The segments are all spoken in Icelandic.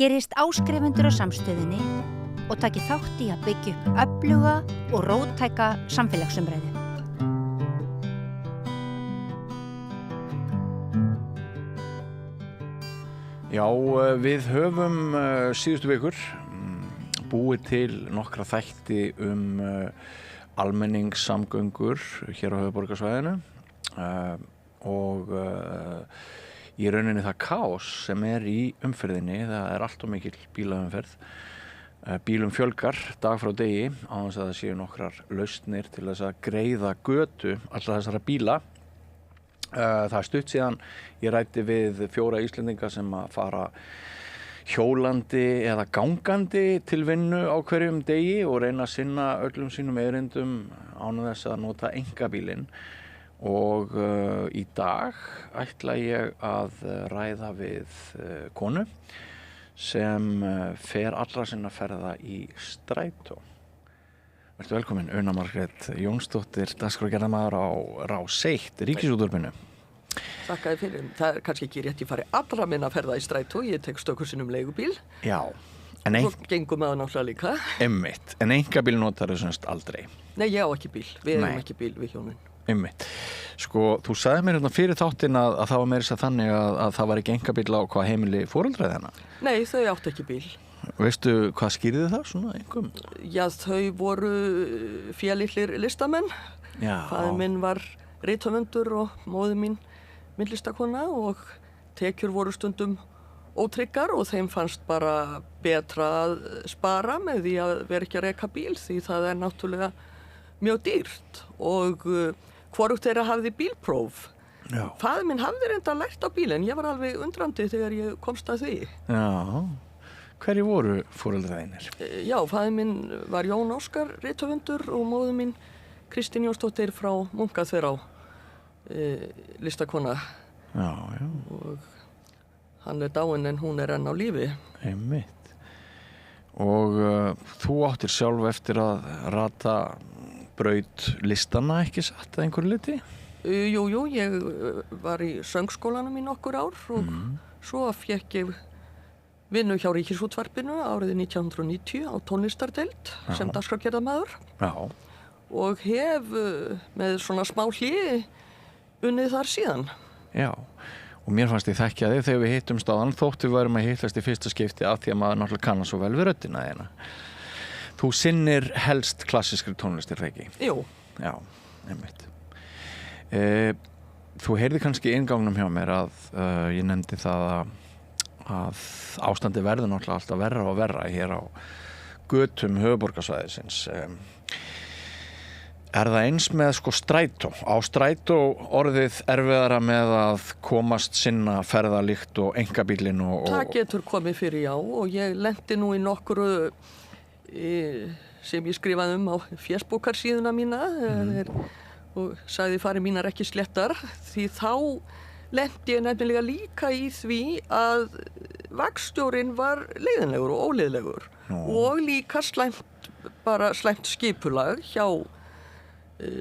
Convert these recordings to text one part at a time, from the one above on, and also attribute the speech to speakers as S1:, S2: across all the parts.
S1: Gerist áskrifendur á samstöðinni og taki þátt í að byggja upp öfluga og róttæka samfélagsumræðu.
S2: Já, við höfum síðustu vikur búið til nokkra þætti almenningssamgöngur hér á höfuðborgarsvæðinu og í rauninni það kaos sem í umferðinni, það allt of mikil bílaumferð. Bílum fjölgar dag frá degi á þess að það séu nokkrar lausnir til þess að greiða götu allra þessara bíla. Það stutt síðan ég ræddi við 4 Íslendinga sem að fara hjólandi eða gangandi til vinnu á hverjum degi og reyna að sinna öllum sínum erindum án þess að nota einkabílinn. Og í dag ætla ég að ræða við konu sem fer allra sinna ferða í strætó. Vertu velkomin, Una Margrét Jónsdóttir, dagskrárgerðarmaður á Rás 1, Ríkisútvarpinu.
S3: Þakka þér fyrir. Það kannski ekki rétt ég fari allra minna ferða í strætó, ég tek stöku sinnum leigubíl.
S2: Já, en
S3: Svo gengum maður náttúrulega líka.
S2: Einmitt, en einkabíl notar þau semst aldrei.
S3: Nei, ég á ekki bíl, við erum ekki bíl við hjónin.
S2: Einmitt. Sko, þú sagði mér fyrir þáttinn að það var meira þess að þannig að það var ekki einkabíl á hvað heimili foreldra þennan.
S3: Nei, þau áttu ekki bíl.
S2: Veistu hvað skýrði það svona einhverjum?
S3: Já, þau voru félitlir listamenn.
S2: Já.
S3: Faðir minn var rithöfundur og móðir mín myndlistakona og tekjur voru stundum ótryggar og þeim fannst bara betra að spara með því að vera ekki að reka bíl því það náttúrulega mjög dýrt og hvorugt þeirra hafði bílpróf.
S2: Já.
S3: Faðir minn hafði reynda lært á bíl en ég var alveg undrandi þegar ég komst að því.
S2: Já. Hverju voru foreldrar þínir?
S3: Já, faðir minn var Jón Óskar rithöfundur og móðir mín Kristín Jónsdóttir frá Munkaþverá, listakona.
S2: Já.
S3: Og hann dáinn en hún enn á lífi.
S2: Einmitt. Og þú áttir sjálf eftir að rata braut listana, ekki satt að einhverju liti?
S3: Jú, ég var í söngskólanum í nokkur ár og svo fékk ég vinnu hjá Ríkisútvarpinu árið 1990 á tónlistardeild sem dagskrárgerðarmaður.
S2: Já.
S3: Og hef með svona smá hlé unnið þar síðan.
S2: Já, og mér fannst ég þekkja þig þegar við hittumst áðan þótt við værum að hittast í fyrsta skipti af því að maður náttúrulega kannar svo vel við röddina þína. Þú sinnir helst klassískri tónlistir, ekki?
S3: Jú.
S2: Já, einmitt. Þú heyrði kannski í inngangnum hjá mér að ég nefndi það að ástandi verður náttúrulega alltaf verra og verra hér á götum höfuðborgarsvæðisins. Það eins með strætó? Á strætó orðið erfiðara með að komast sinna ferða líkt og einkabílinn og...
S3: Það getur komið fyrir, já, og ég lenti nú í nokkru sem ég skrifaði á Facebookarsíðuna mína og sagði farið mínar ekki sléttar því þá lenti ég nefnilega líka í því að vagnstjórinn var leiðinlegur og óleiðilegur og líka slæmt skipulag hjá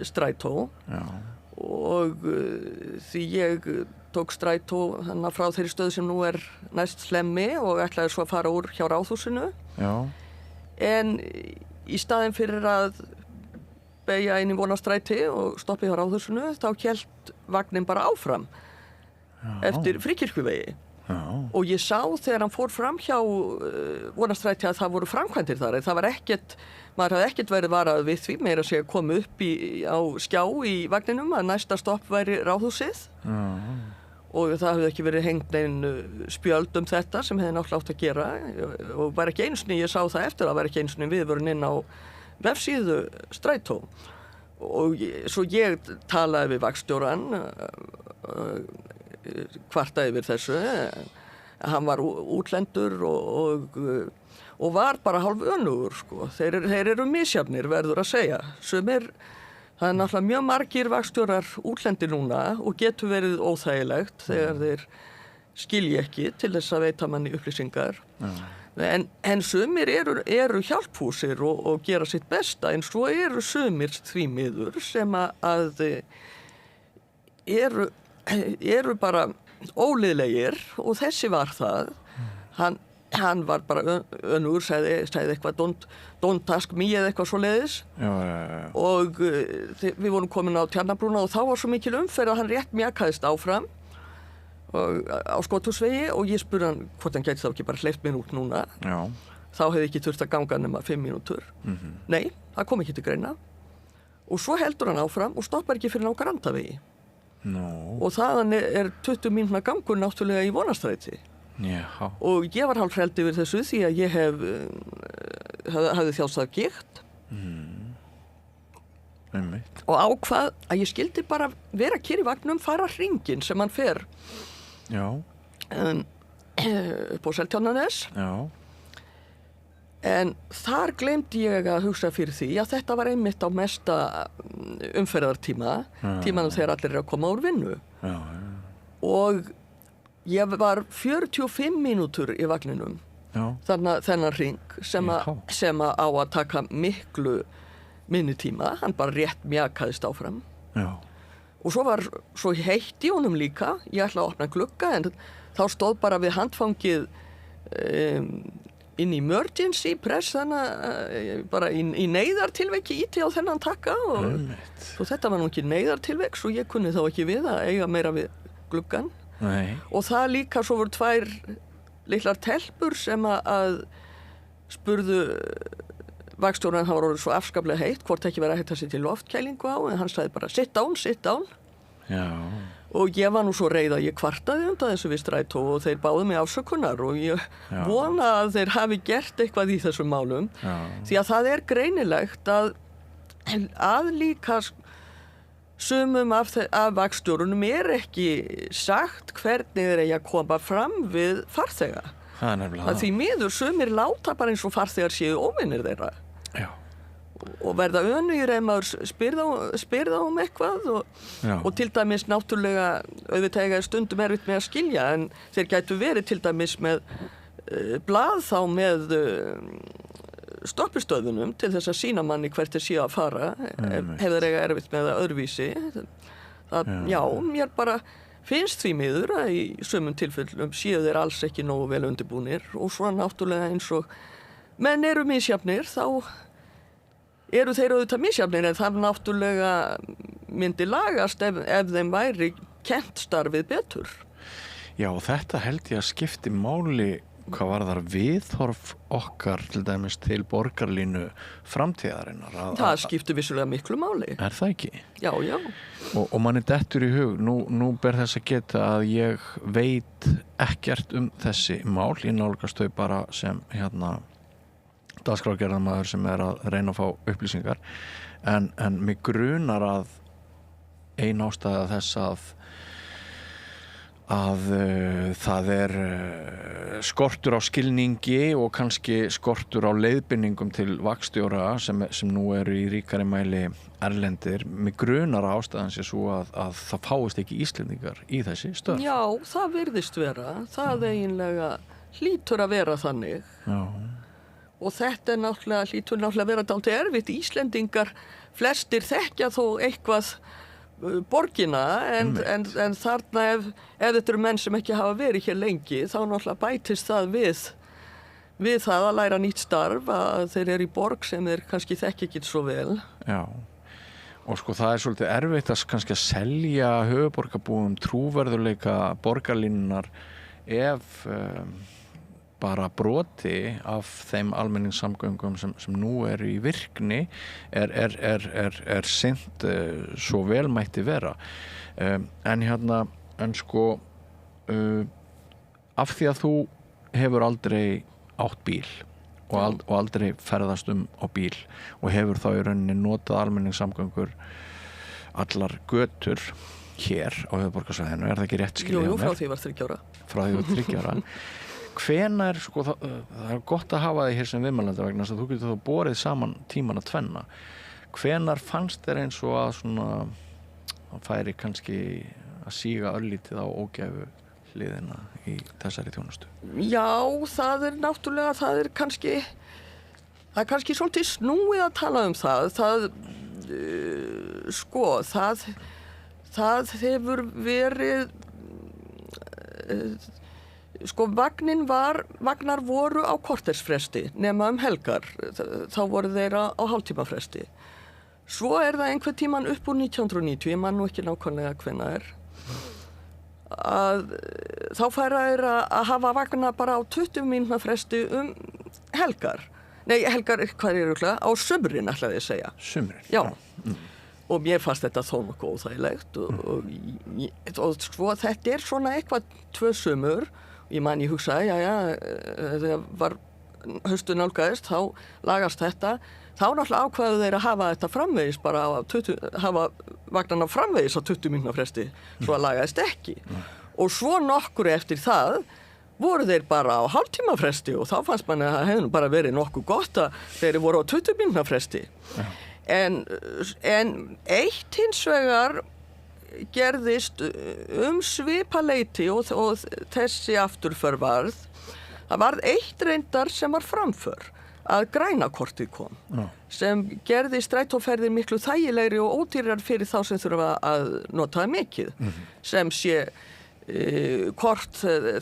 S3: strætó. Já. Og því ég tók strætó frá þeirri stöð sem nú næst Hlemmi og ætlaði svo að fara úr hjá Ráðhúsinu. Já. En í staðinn fyrir að beygja inn í Vonarstræti og stoppa hjá Ráðhúsinu þá hélt vagnin bara áfram. Já. Eftir Fríkirkjuvegi. Já. Og ég sá þegar hann fór fram hjá Vonarstræti að það voru framkvæmdir þar en það var maður hafði ekkert verið varað við því meira að segja komið upp á skjá í vagninum að næsta stopp væri Ráðhúsið. Já. Og það hefði ekki verið hengt neinn spjöld þetta sem hefði náttúrulega átt að gera og var ekki einu sinni, ég sá það eftir að var ekki einu sinni viðvörun inn á vefsíðu strætó og svo ég talaði við vagnstjórann kvartaði yfir þessu hann var útlendur og var bara hálf önugur sko. Þeir eru misjafnir verður að segja það náttúrulega mjög margir vagnstjórar útlendir núna og getur verið óþægilegt þegar þeir skilji ekki til þess að veita manni upplýsingar. En sumir eru hjálpfúsir og gera sitt besta en svo eru sumir því miður sem að eru bara óliðlegir og þessi var það. hann var bara önugur, sagði eitthvað don't ask me eða eitthvað svoleiðis.
S2: Já.
S3: Og við vorum komin á Tjarnarbrúna og þá var svo mikil umferð að hann rétt mjakaðist áfram og, á Skothúsvegi og ég spurði hann hvort hann gæti þá ekki bara hleypt mér út núna.
S2: Já.
S3: Þá hefði ekki þurft að ganga nema 5 mínútur. Nei, það kom ekki til greina. Og svo heldur hann áfram og stoppar ekki fyrir á Grandavegi. Og þaðan 20 mínútna gangur náttúrulega í Vonarstræti.
S2: Já.
S3: Og ég var hálfhreld yfir þessu því að ég hafði þjáðst af gigt. Og ákvað að ég skildi bara vera kyrr í vagnum, fara hringinn sem hann fer.
S2: Já.
S3: Upp á Seltjarnarnes.
S2: Já.
S3: En þar gleymdi ég að hugsa fyrir því að þetta var einmitt á mesta umferðartíma, tímanum þegar allir að koma úr vinnu.
S2: Já.
S3: Og ég var 45 mínútur í vagninum, þennan hring sem á að taka miklu minni tíma, hann bara rétt mjakaðist áfram.
S2: Já.
S3: Og svo heitt í honum líka, ég ætla að opna glugga en þá stóð bara við handfangið inn í emergency press, þannig bara í neyðartilviki íti á þennan takka og þetta var nú ekki neyðartilvik svo ég kunni þá ekki við að eiga meira við gluggan.
S2: Nei.
S3: Og það líka svo voru 2 litlar telpur sem að spurðu vakstjóran, hann var orðið svo afskaplega heitt hvort ekki verið að hætta sér til loftkælingu á en hann sagði bara sit down.
S2: Já.
S3: Og ég var nú svo reið að ég kvartaði undan þessu við strætó og þeir báðu mig afsökunar og ég vona að þeir hafi gert eitthvað í þessum málum. Já. Því að það greinilegt að líka sumum af vakstjórunum ekki sagt hvernig þeir eigi að koma fram við farþega.
S2: Það nefnilega það.
S3: Því miður sumir láta bara eins og farþegar séu óvinir þeirra.
S2: Já.
S3: Og verða önugir ef maður spyr þá eitthvað og til dæmis náttúrulega auðvitað eiga stundum erfitt með að skilja en þeir gætu verið til dæmis með blað þá með stoppistöðunum til þess að sýna manni hvert þeir séu að fara ef þeir eiga erfitt með það öðruvísi. Já, mér bara finnst því miður að í sumum tilfellum séu þeir alls ekki nógu vel undirbúnir og svo náttúrulega eins og menn eru misjafnir þá eru þeir auðvitað misjafnir en það náttúrulega myndi lagast ef þeim væri kennt starfið betur.
S2: Já, og þetta held ég að skipti máli hvað varðar viðhorf okkar til dæmis til borgarlínu framtíðarinnar.
S3: Það skipti vissulega miklu máli.
S2: Er það ekki?
S3: Já.
S2: Og manni dettur í hug, nú ber þess að geta að ég veit ekkert þessi mál, ég nálgast þau bara sem dagskrárgerðarmaður sem að reyna að fá upplýsingar en mig grunar að ein ástæða þess að það skortur á skilningi og kannski skortur á leiðbeiningum til vakstjóra sem nú eru í ríkari mæli erlendir. Mig grunar að ástæðan sé svo að það fáist ekki Íslendingar í þessi störf.
S3: Já, það virðist vera. Það eiginlega hlýtur að vera þannig.
S2: Já.
S3: Og þetta hlýtur náttúrulega vera dálítið erfitt. Íslendingar flestir þekkja þó eitthvað borgina en þarna ef þetta eru menn sem ekki hafa verið hér lengi þá náttúrulega bætist það við það að læra nýtt starf að þeir eru í borg sem þeir kannski þekki ekki svo vel.
S2: Já, og sko það svolítið erfitt að kannski að selja höfuðborgarbúum trúverðuleika borgarlínunnar ef bara broti af þeim almenningssamgöngum sem nú eru í virkni sinnt svo vel mætti vera. En sko af því að þú hefur aldrei átt bíl og aldrei ferðast á bíl og hefur þá í rauninni notað almenningssamgöngur allar götur hér á höfuðborgarsvæðinu, er það ekki rétt skilja mér?
S3: Jú, frá því ég var 3 ára.
S2: Frá því ég var 3 ára. Hvenær, sko, það gott að hafa þig hér sem viðmælandi vegna þess að þú getur þá borið saman tímana tvenna. Hvenær fannst þér eins og að svona, það færi kannski að síga örlítið á ógæfu hliðina í þessari þjónustu? Já,
S3: það náttúrulega, það er kannski svolítið snúið að tala um það. Það hefur verið Sko vagnar voru á kortersfresti nema helgar, þá voru þeir á hálftímafresti. Svo það einhver tíman upp úr 1990, ég man nú ekki nákvæmlega hvenær, að þá færa þeir að hafa vagna bara á 20 mínútna fresti helgar. Nei, helgar, hvað örugglega? Á sumrin ætlaði ég að segja.
S2: Sumrin?
S3: Já. Og mér fannst þetta þó nokkuð óþægilegt og svo þetta svona eitthvað 2 sumur. Ég hugsaði, þegar var haustu nálgaðist, þá lagast þetta. Þá náttúrulega ákvaðu þeir að hafa þetta framvegis bara hafa vagnarna framvegis á 20 mínútna fresti, svo að lagaðist ekki. Og svo nokkur eftir það voru þeir bara á hálftímafresti og þá fannst manni að það hefði bara verið nokkuð gott að þeir voru á 20 mínútna fresti. En eitt hins vegar gerðist svipaleyti og þessi afturför varð. Það varð eitt reyndar sem var framför, að grænakortið kom, sem gerði strætóferðir miklu þægilegri og ódýrar fyrir þá sem þurfa að nota það mikið, sem sé kort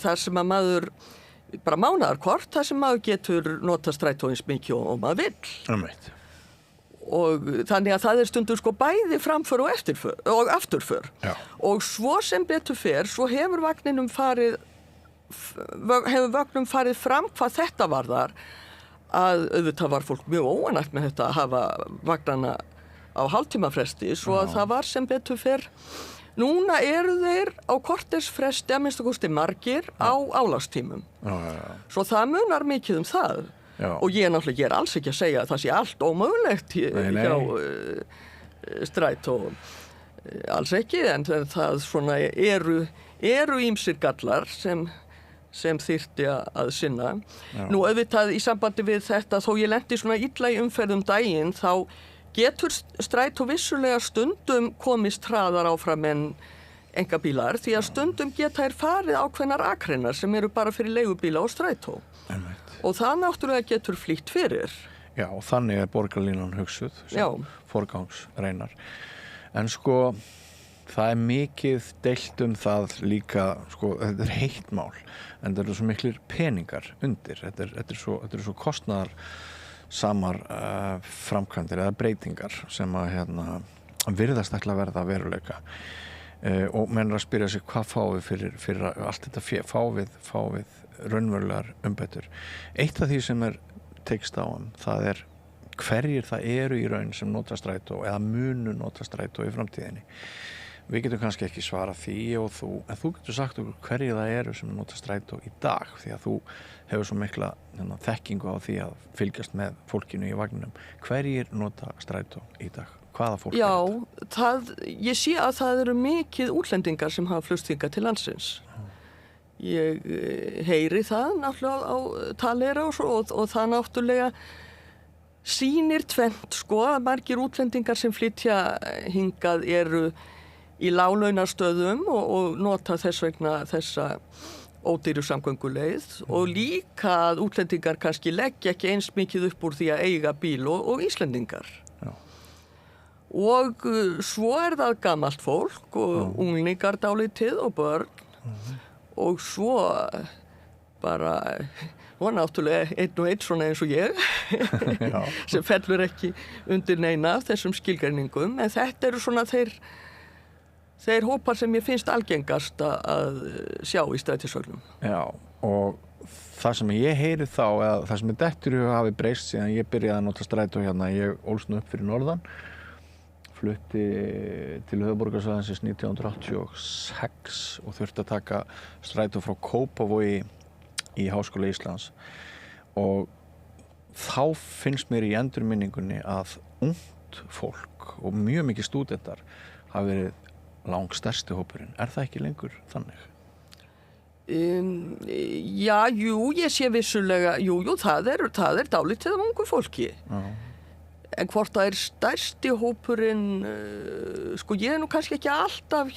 S3: þar sem að maður, bara mánaðarkort, þar sem maður getur nota strætó eins mikið og maður vill. Og þannig að það stundur sko bæði framför og afturför. Já. Og svo sem betur fer, svo hefur vögnum farið fram hvað þetta varðar, að auðvitað var fólk mjög óanægt með þetta að hafa vagnana á hálftímafresti, svo að það var sem betur fer. Núna eru þeir á kortersfresti að minnsta kosti margir á álagstímum. Svo það munar mikið það. Já. Og ég náttúrulega alls ekki að segja að það sé allt ómögulegt hjá strætó, alls ekki, en það svona eru ýmsir gallar sem þyrfti að sinna. Já. Nú auðvitað í sambandi við þetta, þó ég lenti svona illa í umferð daginn, þá getur strætó vissulega stundum komist hraðar áfram en einkabílar, því að stundum geta þær farið ákveðnar akreinar sem eru bara fyrir leigubíla og strætó. Og það náttúrulega getur flýtt fyrir.
S2: Já, og þannig borgarlínan hugsuð sem forgangsreinar. En sko, það mikið deilt það líka, sko, þetta heitt mál, en þetta svo miklir peningar undir. Þetta svo kostnaðar samar framkvæmdir eða breytingar sem að virðast ætla að verða veruleika. Og menn að spyrja sig hvað fáum við fyrir allt þetta fáum við raunverulegar umbætur. Eitt af því sem tekst á það hverjir það eru í raun sem nota strætó eða munu nota strætó í framtíðinni. Við getum kannski ekki svarað því en þú getur sagt okkur hverjir það eru sem nota strætó í dag, því að þú hefur svo mikla þekkingu á því að fylgjast með fólkinu í vagninum. Hverjir nota strætó í dag? Hvaða fólk
S3: ég sé að það eru mikið útlendingar sem hafa flust hingað til landsins. Ég heyri það náttúrulega á talera og það náttúrulega sýnir tvennt, sko, að margir útlendingar sem flytja hingað eru í láglaunastöðum og nota þess vegna þessa ódýru samgönguleið og líka að útlendingar kannski leggja ekki eins mikið upp úr því að eiga bíl og Íslendingar. Já. Og svo það gamalt fólk og unglingar dálítið og börn og svo bara náttúrulega einn svona eins og ég sem fellur ekki undir neina af þessum skilgreiningum, en þetta eru svona þeir hópar sem ég finnst algengast að sjá í strætisvögnum.
S2: Já, og það sem ég heyri þá, eða það sem dettur hafi breyst síðan ég byrjaði að nota strætó ég ólst nú upp fyrir norðan, flutti til höfuðborgarsvæðisins 1986 og þurfti að taka strætó frá Kópavogi í Háskóla Íslands, og þá finnst mér í endurminningunni að ungt fólk og mjög mikið stúdentar hafi verið langstærsti hópurinn. Það ekki lengur þannig?
S3: Ég sé vissulega, það er dálítið af ungu fólki. En hvort það stærsti hópurinn, sko ég nú kannski ekki alltaf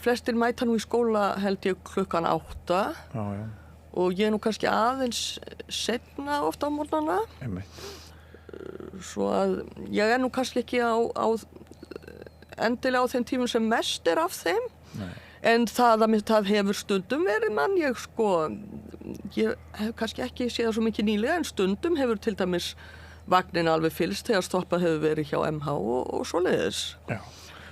S3: flestir mæta nú í skóla held ég klukkan 8 og ég nú kannski aðeins seinna ofta á morgnana. Svo að ég nú kannski ekki á endilega á þeim tímum sem mest af þeim. Nei. En það hefur stundum verið mann, ég hef kannski ekki séð það svo mikið nýlega, en stundum hefur til dæmis vagnin alveg fylgst þegar stoppað hefur verið hjá MH og svoleiðis.
S2: Já.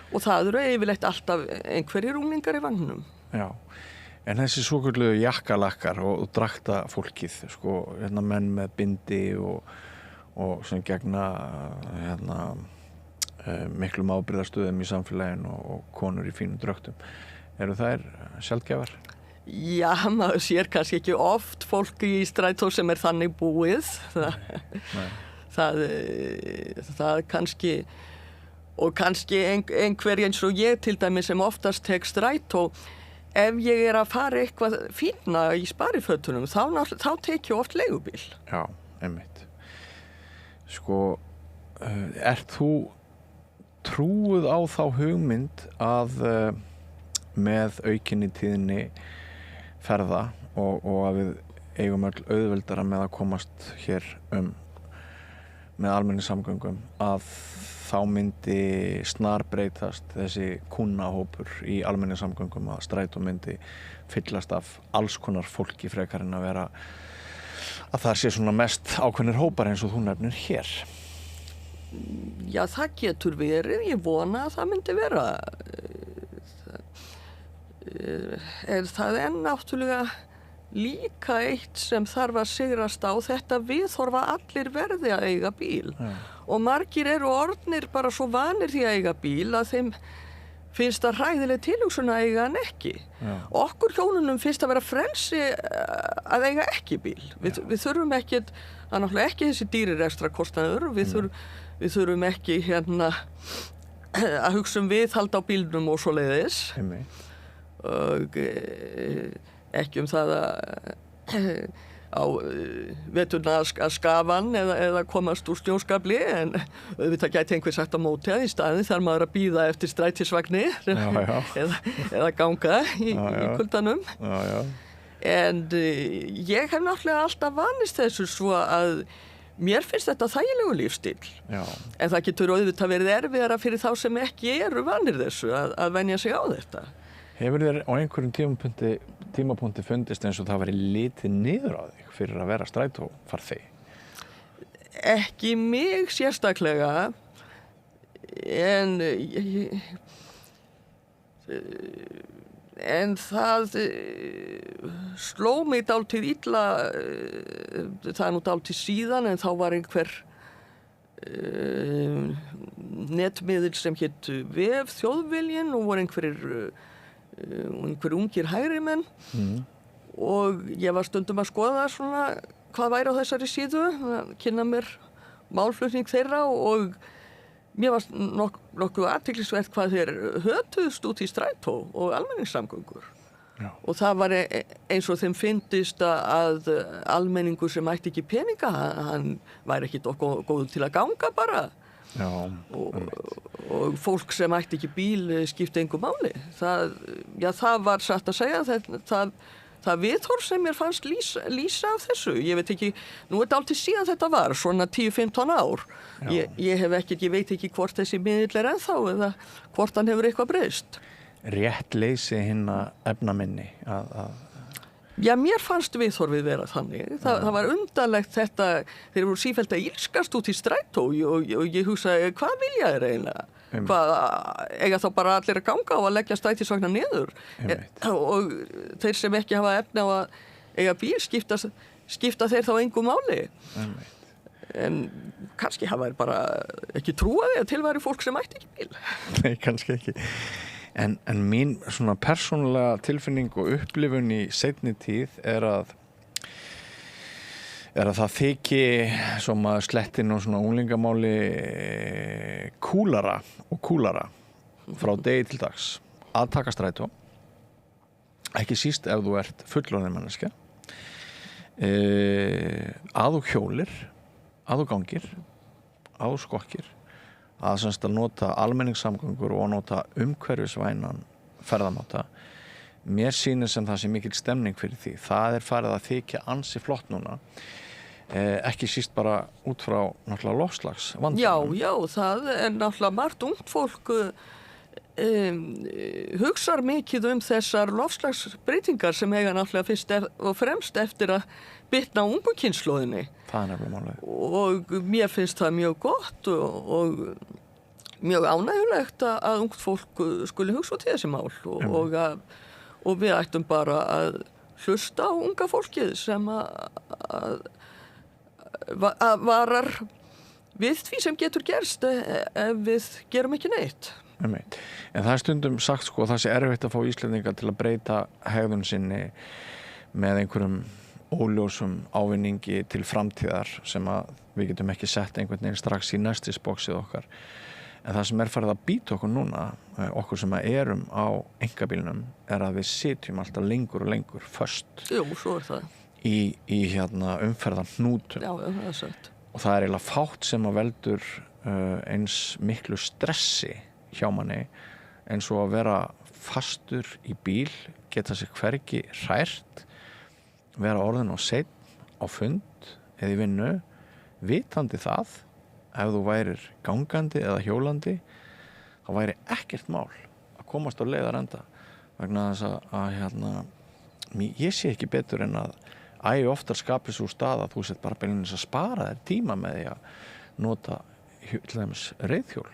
S3: Og það eru yfirleitt alltaf einhverjir unglingar í vagnum.
S2: Já, en þessi svokölluðu jakkalakkar og drakta fólkið, menn með bindi og sem gegna miklum ábyrgðarstöðum í samfélaginu og konur í fínum dröktum. Eru þær sjaldgæfar? Já,
S3: maður sér kannski ekki oft fólk í strætó sem þannig búið. Það kannski, og kannski einhver eins og ég til dæmis sem oftast tek strætó, ef ég að fara eitthvað fínna í sparifötunum, þá tek ég oft leigubíl.
S2: Já, einmitt. Ert þú trúuð á þá hugmynd að með aukinni tíðni ferða og að við eigum öll auðveldara með að komast hér með almenningssamgöngum, að þá myndi snarbreytast þessi kúnnahópur í almenningssamgöngum, að strætó myndi fyllast af alls konar fólki frekar en að vera að það sé svona mest ákveðnir hópar eins og þú nefnir hér?
S3: Já, það getur verið. Ég vona að það myndi vera. Það náttúrulega líka eitt sem þarf að sigrast á, þetta viðhorfa allir verði að eiga bíl. Ja. Og margir eru orðnir bara svo vanir því að eiga bíl að þeim finnst það hræðileg tilhugsun að eiga hann ekki. Ja. Okkur hjónunum finnst að vera frelsi að eiga ekki bíl. Við þurfum ekki, það er náttúrulega ekki þessi dýrir ekstra kostnaður, við þurfum ekki að hugsa viðhald á bílnum og svoleiðis. Og ekki það á veturna að skafa hann eða komast úr snjóskafli, en auðvitað gæti einhver sagt á móti að í staðinn þarf maður að bíða eftir strætisvagni eða ganga í kuldanum. En ég hef náttúrulega alltaf vanist þessu svo að mér finnst þetta þægilegu lífstíl. Já. En það getur auðvitað verið erfiðara fyrir þá sem ekki eru vanir þessu að venja sig á þetta.
S2: Hefur þér á einhverjum tímapunkti fundist eins og það væri litið niður á þig fyrir að vera strætófarþegi?
S3: Ekki mig sérstaklega, en það sló mig dálítið illa, það er nú dálítið síðan, en þá var einhver netmiðill sem hét Vef Þjóðviljinn og voru einhver ungir hægrimenn og ég var stundum að skoða svona hvað væri á þessari síðu, að kynna mér málflutning þeirra, og mér var nokkuð athyglisvert hvað þeir hötuðust út í strætó og almenningssamgöngur. Já. Og það var eins og þeim fyndist að almenningur sem ætti ekki peninga, hann væri ekki góður til að ganga bara. Já, og fólk sem ætti ekki bíl skipti engu máli. Það var satt að segja, það viðhorf sem mér fannst lýsa af þessu. Ég veit ekki, nú dálítið síðan þetta var, svona 10-15 ár. Ég veit ekki hvort þessi miðill ennþá eða hvort hann hefur eitthvað breyst.
S2: Réttleysi hinna efnaminni
S3: Já, mér fannst viðhorfið vera þannig. Það var undarlegt þetta, þeir voru sífellt að ilskast út í strætó og ég hugsaði, hvað vilja þeir eiginlega? Hvað, eiga þá bara allir að ganga og að leggja strætisvagnar niður? Og þeir sem ekki hafa efni á að eiga bíl skipta þeir þá engu máli. En kannski hafa þeir bara ekki trúaði að til væri fólk sem ætti ekki bíl.
S2: Nei, kannski ekki. En mín svona persónulega tilfinning og upplifun í seinni tíð er að það þyki sem að slettin og svona unglingamáli kúlara frá degi til dags að taka strætó, ekki síst ef þú ert fullorðin manneskja, að þú hjólir, að þú gangir, að þú skokkir, að semst að nota almenningssamgöngur og að nota umhverfisvænan ferðamáta. Mér sýnir sem það sé mikil stemning fyrir því. Það er farið að þykja ansi flott núna, ekki síst bara út frá náttúrulega loftslagsvandanum.
S3: Já, það er náttúrulega margt ungt fólk hugsar mikið þessar loftslagsbreytingar sem eiga náttúrulega fyrst og fremst eftir að bitna á ungu kynslóðinni.
S2: Það nefnilega málið.
S3: Og mér finnst það mjög gott og mjög ánægjulegt að ungt fólk skuli hugsa út í þessi mál og við ættum bara að hlusta á unga fólkið sem að varar við því sem getur gerst ef við gerum ekki neitt.
S2: En það stundum sagt það sé erfitt að fá Íslendinga til að breyta hegðun sinni með einhverjum óljósum ávinningi til framtíðar sem að við getum ekki sett einhvern veginn strax í næstisboxið okkar. En það sem farið að býta okkur núna, okkur sem erum á einkabílnum, að við sitjum alltaf lengur og lengur föst.
S3: Jú, svo það.
S2: Í umferðarhnútum.
S3: Já, það sagt.
S2: Og það eiginlega fátt sem að veldur eins miklu stressi hjá manni eins og að vera fastur í bíl, geta sig hvergi hrært, vera orðin á seinn, á fund eða í vinnu, vitandi það ef þú værir gangandi eða hjólandi, þá væri ekkert mál að komast á leiðarenda vegna þess að ég sé ekki betur en að oftar skapir svo stað að þú sett bara beinlínis að spara þér tíma með því að nota til dæmis reiðhjól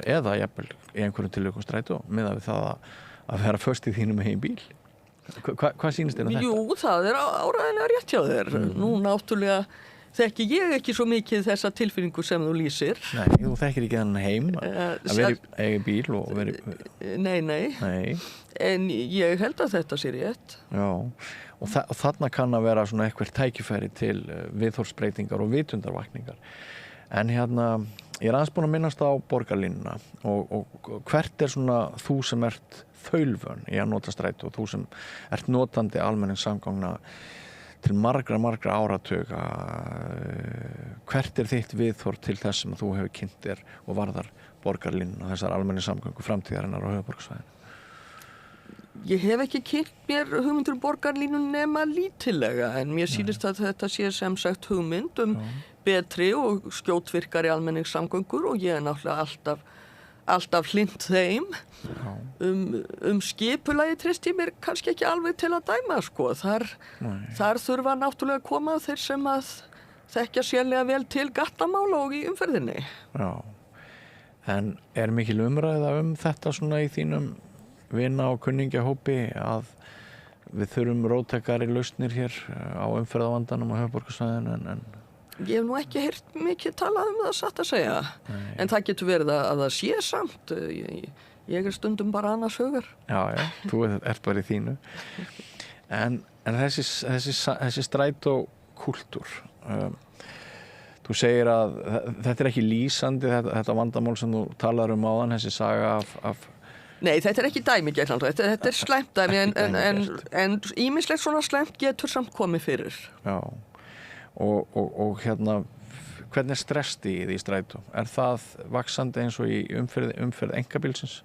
S2: eða jafnvel í einhverjum tilvikum strætó miðað við það að vera föst í þínum eigin bíl. Hvað sýnist þér þetta?
S3: Jú, það áreiðanlega rétt hjá þér. Nú náttúrulega þekki ég ekki svo mikið þessa tilfinningu sem þú lýsir.
S2: Nei, þú þekkir ekki þannig heim að vera í eigin bíl og vera... Nei.
S3: En ég held að þetta sé rétt.
S2: Já, og þarna kann að vera svona eitthvað tækifæri til viðhorfsbreytingar og vitundarvakningar. En ég aðeins búin að minnast á borgarlínuna og hvert svona þú sem ert þaulvön í að nota strætó og þú sem ert notandi almenningssamgangna til margra áratuga, hvert þitt viðhorf til þess sem þú hefur kynnt þér og varðar borgarlínuna, þessar almenningssamgöngu framtíðarinnar á höfuðborgarsvæðinu?
S3: Ég hef ekki kynnt mér hugmyndur borgarlínu nema lítillega en mér sýnist að þetta sé sem sagt hugmynd betri og skjótvirkari almenningssamgöngur og ég náttúrulega alltaf hlynnt þeim. Skipulagi treysti mér kannski ekki alveg til að dæma Þar þurfa náttúrulega að koma þeir sem að þekkja sérlega vel til gatnamála og í umferðinni.
S2: Já. En mikil umræða þetta svona í þínum vina- og kunningjahópi að við þurfum róttækari lausnir hér á umferðarvandanum á höfuðborgarsvæðinu en
S3: Ég hef nú ekki heyrt mikið talað það satt að segja. Nei. En það getur verið að það sé samt. Ég stundum bara annars hugar.
S2: Já, þú ert bara í þínu. En þessi strætókúltúr, þú segir að þetta ekki lýsandi, þetta vandamál sem þú talar áðan, þessi saga af
S3: Nei, þetta ekki dæmigert, þetta slæmt dæmi en ýmislegt svona slæmt getur samt komið fyrir.
S2: Já. Og hvernig stressstigið í strætó? Það vaxandi eins og í umferð einkabílsins?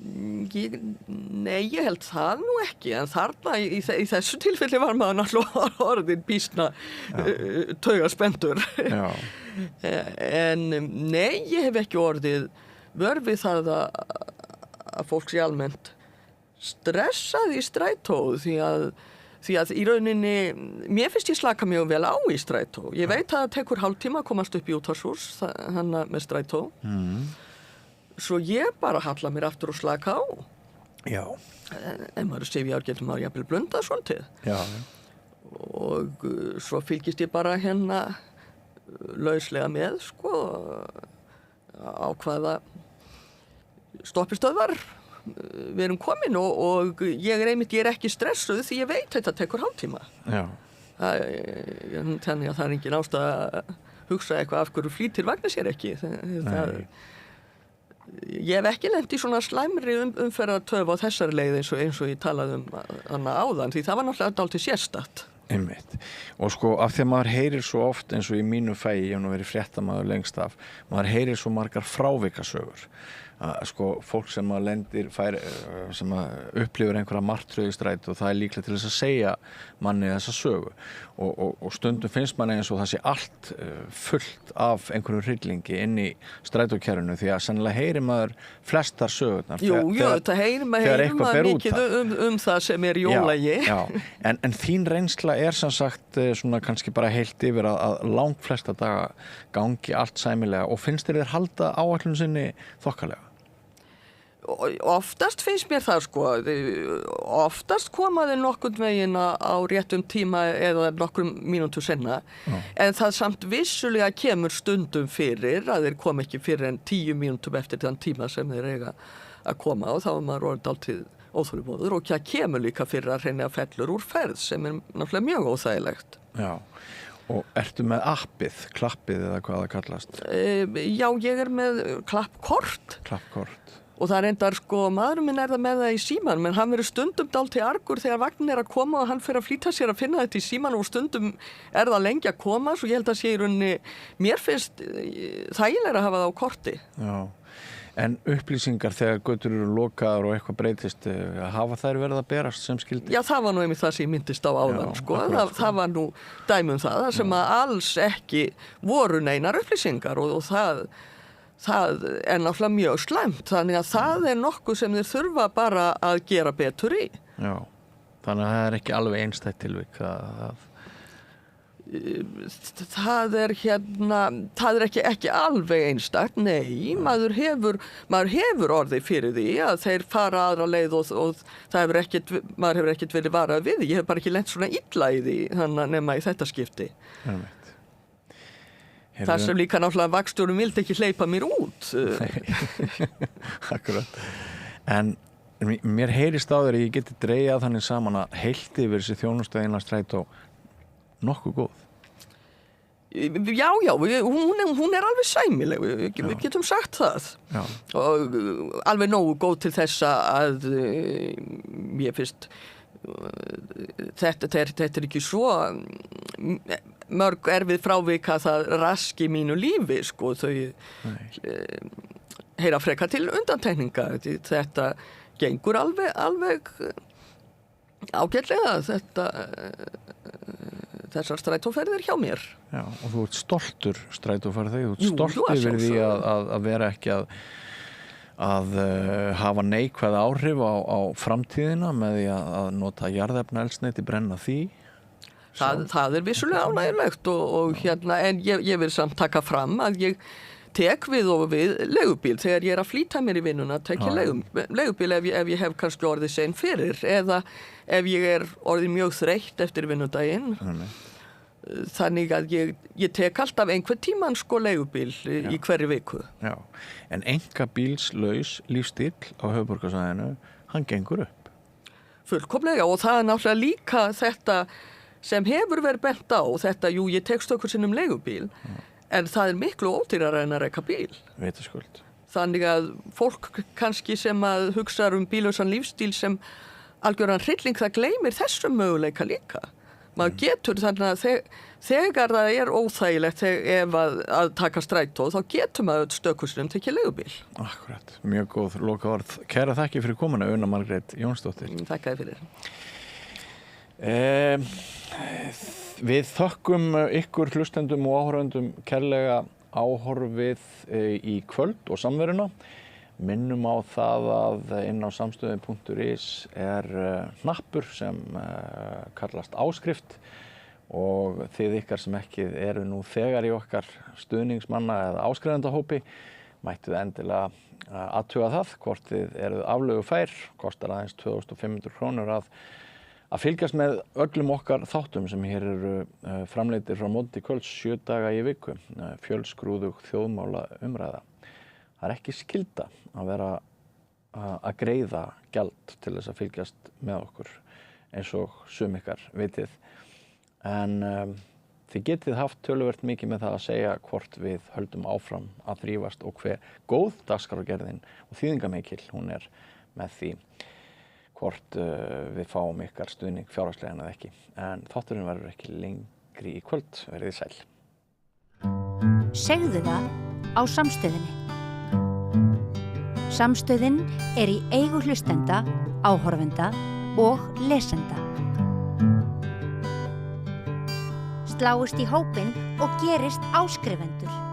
S3: Nei, ég held það nú ekki, en þarna í þessu tilfelli var maður náttúrulega orðin býsna taugaspenntur. Já. En nei, ég hef ekki orðið vör við það að fólk sé almennt stressað í strætó því að í rauninni, mér finnst ég slaka mjög vel á í strætó. Ég veit að það tekur hálftíma að komast upp í útvarpshús með strætó. Svo ég bara halla mér aftur og slaka á.
S2: Já.
S3: En maður sifjar getur maður jafnvel blundað svolítið.
S2: Já.
S3: Og svo fylgist ég bara lauslega með, á hvaða stoppistöðvar við erum komin og ég er ekki stressuð því ég veit þetta tekur hálftíma. Já. Þannig að það engin ástæða að hugsa eitthvað af hverju flýtir vagnar sér ekki. Ég hef ekki lent í svona slæmri umferðartöf á þessari leið eins og ég talaði áðan því það var náttúrulega dálítið sérstakt.
S2: Einmitt. Og sko af því að maður heyrir svo oft eins og í mínu fæi, ég hef nú verið fréttamaður lengst af, maður heyrir svo margar frávikasögur. Sko fólk sem að lendir sem að upplifir einhverja martröð í strætó og það líklega til þess að segja manni þessa sögu og stundum finnst manni eins og það sé allt fullt af einhverju hryllingi inn í strætókerfinu því að sennilega heyrir maður flestar sögurnar
S3: þetta heyrir maður mikið það sem er jólagi.
S2: Já. En þín reynsla er sem sagt svona kannski bara heilt yfir að langt flesta daga gangi allt sæmilega og finnst þér halda áætlun sinni þokkalega?
S3: Oftast finnst mér það sko, oftast koma þeir nokkurn veginn á réttum tíma eða nokkrum mínútur senna, en það samt vissulega kemur stundum fyrir að þeir kom ekki fyrir en 10 mínútum eftir þann tíma sem þeir eiga að koma og þá er maður orðið alltið óþolinmóður og það kemur líka fyrir að hreinlega fellur úr ferð sem er náttúrulega mjög óþægilegt.
S2: Já. Og ertu með appið, klappið eða hvað það kallast?
S3: Já, ég er með klappkort.
S2: Klappkort.
S3: Og það reyndar sko, maðurinn minn það með það í síman, menn hann verður stundum dálítið argur þegar vagnin að koma og hann fer að flýta sér að finna þetta í síman og stundum það lengi að koma, svo ég held að sé í rauninni, mér finnst þægilega að hafa það á korti. Já,
S2: en upplýsingar þegar götur eru lokaðar og eitthvað breytist, hafa þær verið að berast sem skildi?
S3: Já, það var nú einmitt það sem ég myndist á áðan, sko, það var nú dæmi það sem að alls ekki voru neinar upplýsingar og það er náttúrulega mjög slæmt, þannig að það er nokkuð sem þeir þurfa bara að gera betur í.
S2: Já, þannig að það er ekki alveg einstætt tilvik
S3: það er ekki alveg einstætt, nei, maður hefur orðið fyrir því að þeir fara aðra leið og maður hefur ekkert verið varað við því, ég hef bara ekki lent svona illa í því, þannig nema í þetta skipti. Það sem líka náttúrulega vagnstjórinn vildi ekki hleypa mér út.
S2: Akkurat. En mér heyrist á þér að ég geti dreigað þannig saman að heilt yfir þessi þjónustöð strætó nokkuð góð.
S3: Já, hún er alveg sæmileg, við getum sagt það. Já. Og alveg nógu góð til þess að ég finnst þetta er ekki svo mörg erfið frávik að það raski mínu lífi, sko, þau heyra frekar til undantekninga. Þetta gengur alveg ágætlega, þessar strætóferðir hjá mér.
S2: Já, og þú ert stoltur strætóferðið, þú ert stolt yfir því að vera ekki að hafa neikvæð áhrif á framtíðina með því að nota jarðefnaeldsneyti, brenna því.
S3: Það er vissulega ánægilegt og en ég vil samt taka fram að ég tek við leigubíl þegar ég er að flýta mér í vinnuna, tek ég leigubíl ef ég hef kannski orðið sein fyrir eða ef ég er orðið mjög þreytt eftir vinnudaginn. Þannig að ég tek alltaf einhvern tímann sko leigubíl í hverju viku.
S2: Já, en einkabílslaus lífstíll á höfuðborgarsvæðinu, hann gengur upp.
S3: Fullkomlega og það er náttúrulega líka þetta sem hefur verið bent á, þetta, ég tek stökkur sinnum leigubíl, en það er miklu ódýrara en að reka bíl.
S2: Vitaskuld.
S3: Þannig að fólk kannski sem að hugsa bílausan lífstíl sem algjöran hrylling, það gleymir þessum möguleika líka. Maður getur þannig að þegar það er óþægilegt ef að taka strætó, þá getur maður stökkusinum tekið leigubíl.
S2: Akkurat, mjög góð lokaorð. Kæra þakki fyrir komuna, Una Margrét Jónsdóttir.
S3: Þakkaði fyrir.
S2: Við þökkum ykkur hlustendum og áhorfendum kærlega áhorfið í kvöld og samveruna. Minnum á það að inn á samstöðin.is er hnappur sem kallast áskrift og þið ykkar sem ekki eru nú þegar í okkar stuðningsmanna eða áskrifendahópi mættuð endilega athuga það hvort þið eruð aflögufær, kostar aðeins 2.500 krónur að fylgjast með öllum okkar þáttum sem hér eru framleiddir frá móti kvölds 7 daga í viku, fjölskrúðug þjóðmála umræða. Það er ekki skylda að vera að greiða gjald til þess að fylgjast með okkur eins og sum ykkar vitið. En þið getið haft töluvert mikið með það að segja hvort við höldum áfram að þrífast og hve góð dagskrárgerðin og þýðingamikil hún er með því. hvort við fáum ykkar stuðning fjárhagslegan eða ekki. En þátturinn verður ekki lengri í kvöld, verið sæl.
S1: Segðu það á Samstöðinni. Samstöðin í eigu hlustenda, áhorfenda og lesenda. Sláist í hópinn og gerist áskrifendur.